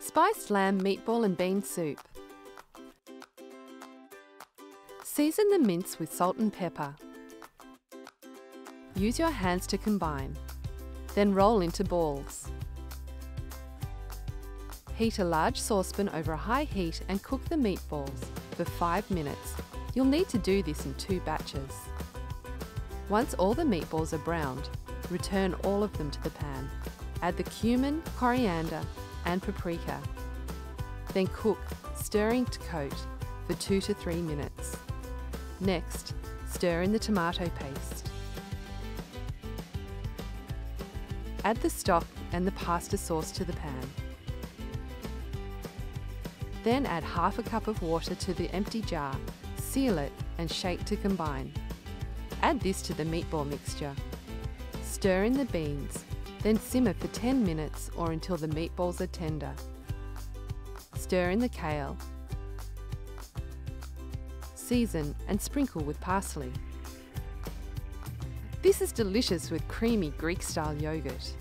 Spiced lamb meatball and bean soup. Season the mince with salt and pepper. Use your hands to combine, then roll into balls. Heat a large saucepan over a high heat and cook the meatballs for 5 minutes. You'll need to do this in 2 batches. Once all the meatballs are browned, return all of them to the pan. Add the cumin, coriander and paprika. Then cook, stirring to coat, for 2 to 3 minutes. Next, stir in the tomato paste. Add the stock and the pasta sauce to the pan. Then add half a cup of water to the empty jar, seal it and shake to combine. Add this to the meatball mixture. Stir in the beans, then simmer for 10 minutes or until the meatballs are tender. Stir in the kale. Season and sprinkle with parsley. This is delicious with creamy Greek-style yoghurt.